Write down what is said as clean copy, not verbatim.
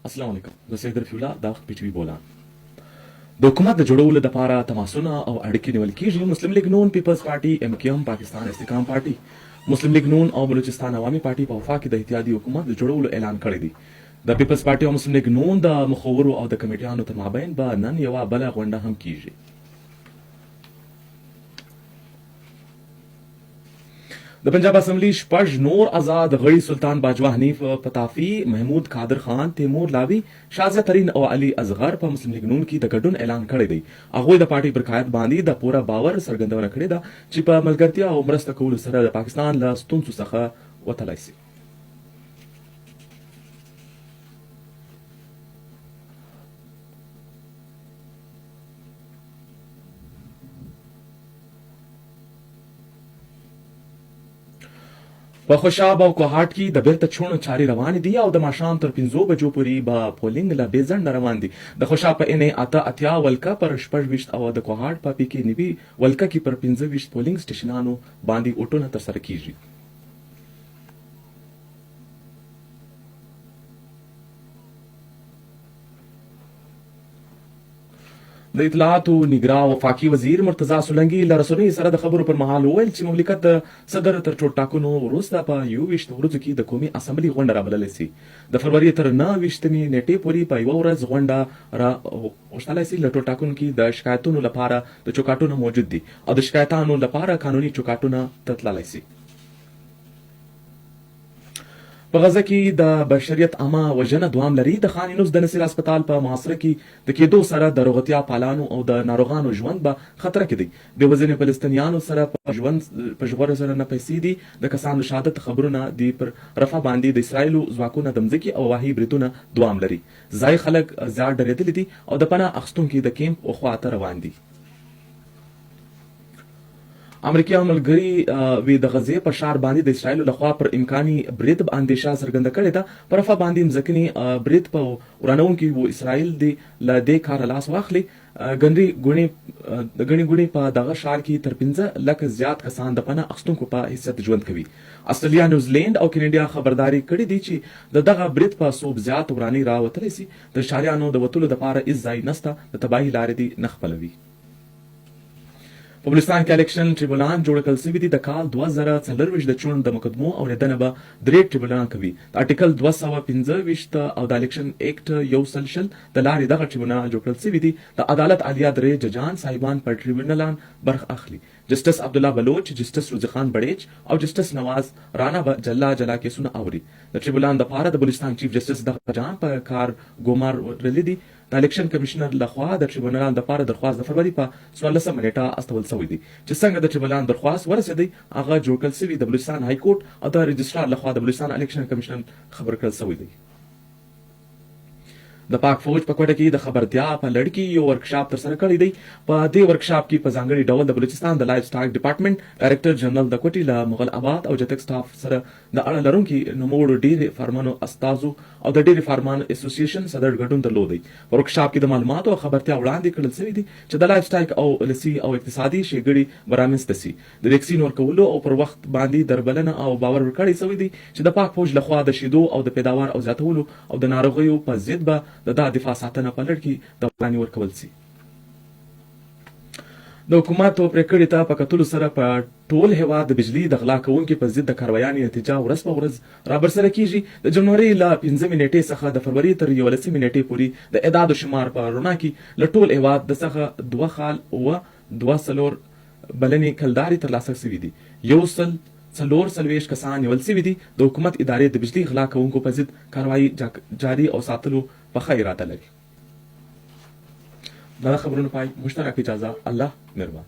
السلام علیکم. زه سید رفیع الله د وخت پی ټي وي بولم. د حکومت د جوړولو لپاره تماسونه او اړیکې نیول کېږي. مسلم لیگ نون، پیپلز پارټي، ام کیو ایم، پاکستان استحکام پارټي، مسلم لیگ نون او بلوچستان عوامي پارټي په وفاق کې د اتحادیې حکومت د جوړولو اعلان کړی دی. د پیپلز پارټي او مسلم لیگ نون د مخورو او د کمیټیانو تر مابین به نن یوه بله غونډه هم کیږي. د پنجاب اسمبلی شپږ نور آزاد غړي سلطان باجوه حنیف پتافي، محمود قادر خان، تیمور لاوی، شازیه ترین او علي اصغر په مسلم لیگ نون کې د ګډون اعلان کړی دی. هغوی د پارټي پر قیادت باندې د پوره باور څرګندونه کړې ده چې په ملګرتیا او مرسته کولو سره د پاکستان له ستونزو څخه وتلی شي. په خوشاب او کوهاټ کې د بیرته چونو چارې روانې دي او د ماښام تر 5 بجو پورې به پولینګ له بې ځنډه روان دي. د خوشاب په ان اتیا ولکه پر 26 او د کوهاټ په پی کې 90 ولکه کې پر 25 پولینګ سټیشنانو باندې اوټونه ترسره کیږي. د اطلاعات او نگرا وفاقي وزیر مرتضی سولنګي له رسنیو سره د خبرو پر مهال وویل چې مملکت د صدر تر چوټ ټاکنو وروسته په 21 ورځو کې د قومي اسمبلي غونډه رابللی شي. د فروری تر 29 نیټې پورې په یوه ورځ غونډه راغوښتلی شي. له ټوټ ټاکنو کې د شکایتونو لپاره د چوکاټونه موجود دي او د شکایتانو لپاره قانوني چوکاټونه ته تللی شي. په غزه کې د بشریت عامه وژنه دوام لري. د خان یونس د نصیر هسپتال په محاصره کې د کېدو سره د روغتیا پالانو او د ناروغانو ژوند به خطر کې دی. د وزن فلسطینیانو سره په ژغورلو سره نه پیسې دي. د کسانو شهادت خبرونه دي پر رفح باندې د اسرائیلو ځواکونه د مځکې او واهي بریدونه دوام لري. ځای خلک زیات ډارېدلي دي او د پناه اخیستونکي د کیمپ خواته روان دي. امریکا ملګري وی د غزې په ښار باندې د اسرائیلو لخوا پر امکاني برید اندېښه څرګنده کړې ده. پر رفح باندې مځکني برید په ورانونکي و اسرائیل دی له دې کاره لاس واخلي. ګڼې ګوڼې په دغه ښار کې تر 15 لکه زیات کسان د پناه اخیستونکو په حیثیت ژوند کوي. استرالیا، نیوزیلینډ او کینیډا خبرداري کړې دي چې د دغه برید په ثوب زیات ورانۍ راوتلی شي. د ښاریانو د وتلو دپاره هېڅ ځای نشته. د تباهي لارې دې نه خپلوي. په بلوچستان کې الیکشن ټریبیونال جوړ کړل شوي دي. د کال 2024 د چون د مقدمو اورېدنه به 3 ټریبیونال کوي. د ارټیکل 225 او د الیکشن ایکټ 100 د لارې دغه ټریبیونال جوړ کړل شوي دي. د عدالت عالیه درې ججان صاحبان پر ټریبیونالان برخه اخلي. جسټس عبدالله بلوچ، جسټس روزي خان بړیچ او جسټس نواز رانا به جلا کیسونه اوري. د ټریبیونال لپاره د بلوچستان چیف جسټس دغه جان په کار ګمار ورلي دي. د الیکشن کمشنر لخوا د ټریبیونال لپاره درخواست د فروری په 14 نیټه استول شوی دی. چې څنګه د ټریبیونال درخواست ورسېدی هغه جوړ کړل شوی د بلوچستان های کورټ او د رجسټرار لخوا د بلوچستان الیکشن کمشن خبر کړل شوی دی. د پاک فوج په کوټه کې د خبرتیا په لړ کې یو ورکشاپ ترسره کړی دی. په دې ورکشاپ کې په ځانګړي ډول د بلوچستان د لایف سټاک ډپارټمنټ ډایرکټر جنرال د کوټې له مغل آباد او جتک سټاف سره د اړه لرونکي نوموړو ډېرې فارمانو استازو او د ډېرې فارمان اسوسییشن صدر ګډون درلودی. په ورکشاپ کې د معلوماتو او خبرتیا وړاندې کړل شوي دي چې د لایف سټاک او لسی او اقتصادي ښېګړې به رامنځته شي. د ویکسین ورکولو او پر وخت باندې دربلنه او باور ورکړی شوی دی چې د پاک فوج لخوا د شیدو او د پیداوار او زیاتولو او د ناروغیو په ضد به د دفاع ساتنه په لړ کې د وړاندې ورکول شي. د حکومت پرېکړې ته په کتلو سره په ټول هېواد د بجلي د غلا کوونکي په ضد د کاروایانې نتیجه ورځ په ورځ رابرسېره کیږي. د جنوري له 5 نیټې څخه د فروری تر 11 نیټې پورې د اعداد و شمار په رڼا کې له ټول هېواد د څخه 2 خال و 2 بلنې کلدارې ترلاسه شوي دي. 144 کسان نیول شوي دي. د حکومت ادارې د بجلي غلا کوونکو په ضد کاروایي جاري او ساتلو په ښه اراده لري. دا خبرونه پای مشترک اجازه الله مهربان.